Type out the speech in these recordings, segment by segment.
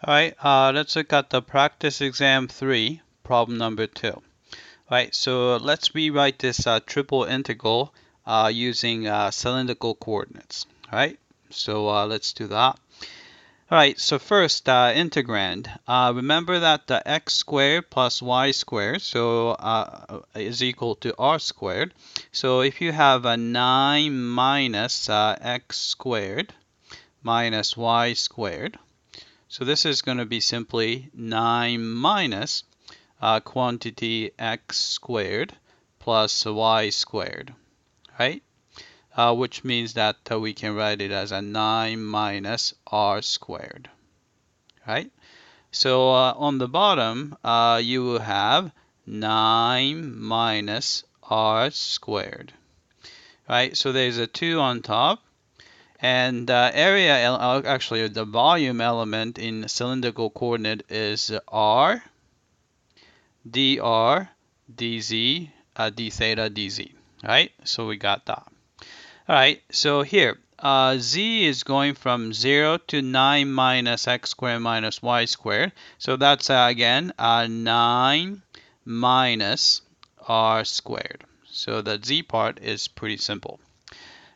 All right, let's look at the practice exam 3, problem number 2. All right, so let's rewrite this triple integral using cylindrical coordinates. All right, so let's do that. All right, so first, integrand. Remember that the x squared plus y squared is equal to r squared. So if you have a 9 minus x squared minus y squared, so this is going to be simply 9 minus quantity x squared plus y squared, right? Which means that we can write it as a 9 minus r squared, right? So on the bottom, you will have 9 minus r squared, right? So there's a 2 on top. And actually, the volume element in cylindrical coordinate is r, dr, dz, d theta, dz. Right? So we got that. All right. So here, z is going from 0 to 9 minus x squared minus y squared. So that's, again, 9 minus r squared. So the z part is pretty simple.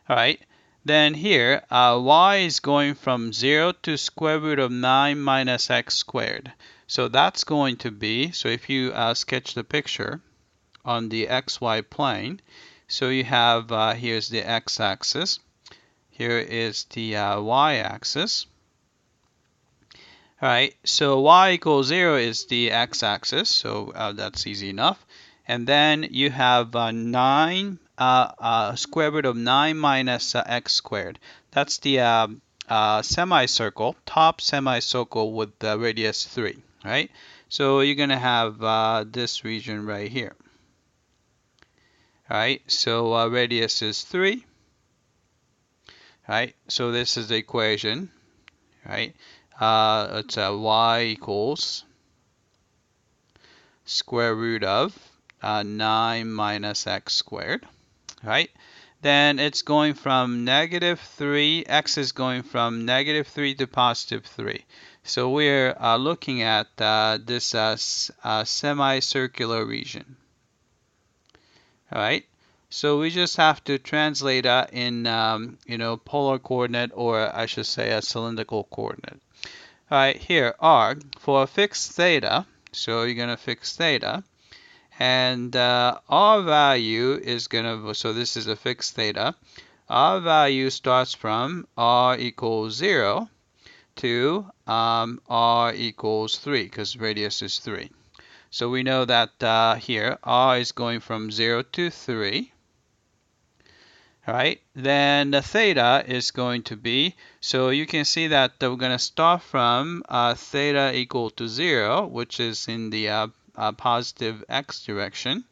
All right. Then here, y is going from 0 to square root of 9 minus x squared. So that's going to be, so if you sketch the picture on the xy plane, so you have, here's the x-axis, here is the y-axis. All right, so y equals 0 is the x-axis, so that's easy enough. And then you have 9 square root of 9 minus x squared. That's the semicircle, top semicircle with the radius 3, right? So you're going to have this region right here. All right, so radius is 3. Right, so this is the equation, right? It's y equals square root of 9 minus x squared, right? Then it's going from negative 3, x is going from negative 3 to positive 3. So we're looking at this semicircular region, all right? So we just have to translate that in, polar coordinate, or I should say a cylindrical coordinate. All right, here, r, for a fixed theta, so you're going to fix theta, and r value is going to, so this is a fixed theta, r value starts from r equals 0 to r equals 3, because radius is 3. So we know that here, r is going from 0 to 3. All right, then the theta is going to be, so you can see that we're going to start from theta equal to 0, which is in the positive x direction.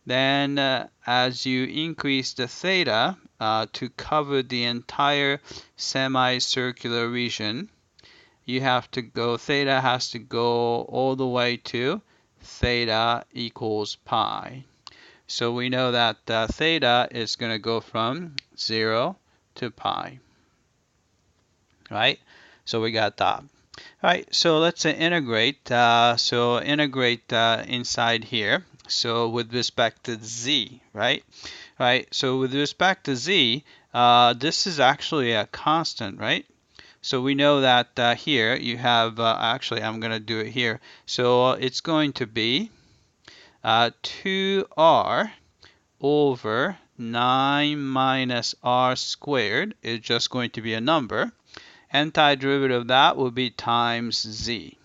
Then as you increase the theta to cover the entire semicircular region, you have to go, theta has to go all the way to theta equals pi. So we know that theta is going to go from 0 to pi, right? So we got that. All right, so let's integrate. So integrate inside here. So with respect to z, right? Right, so with respect to z, this is actually a constant, right? So we know that here you have, actually I'm going to do it here. So it's going to be 2r over 9 minus r squared is just going to be a number. Antiderivative of that will be times z.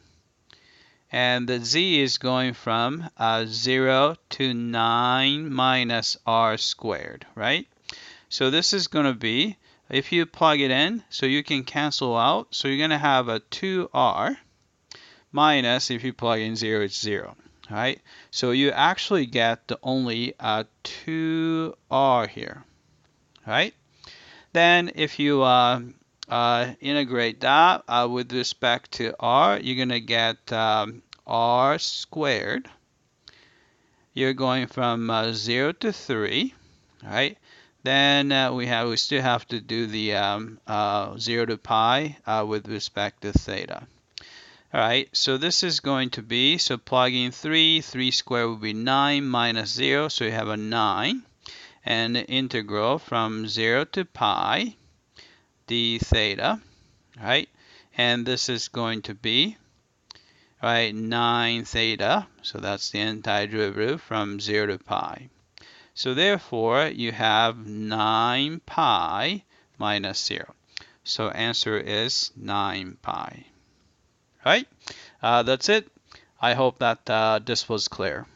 And the z is going from 0 to 9 minus r squared, right? So this is going to be, if you plug it in, so you can cancel out. So you're going to have a 2r minus, if you plug in 0, it's 0. All right, so you actually get only 2r here, right? Then if you integrate that with respect to r, you're going to get r squared. You're going from 0 to 3, right? Then we still have to do the 0 to pi with respect to theta. All right, so this is going to be, so plugging 3 squared would be 9 minus 0, so you have a 9. And the integral from 0 to pi d theta, right? And this is going to be, right, 9 theta, so that's the antiderivative from 0 to pi. So therefore, you have 9 pi minus 0. So answer is 9 pi. Right? That's it. I hope that this was clear.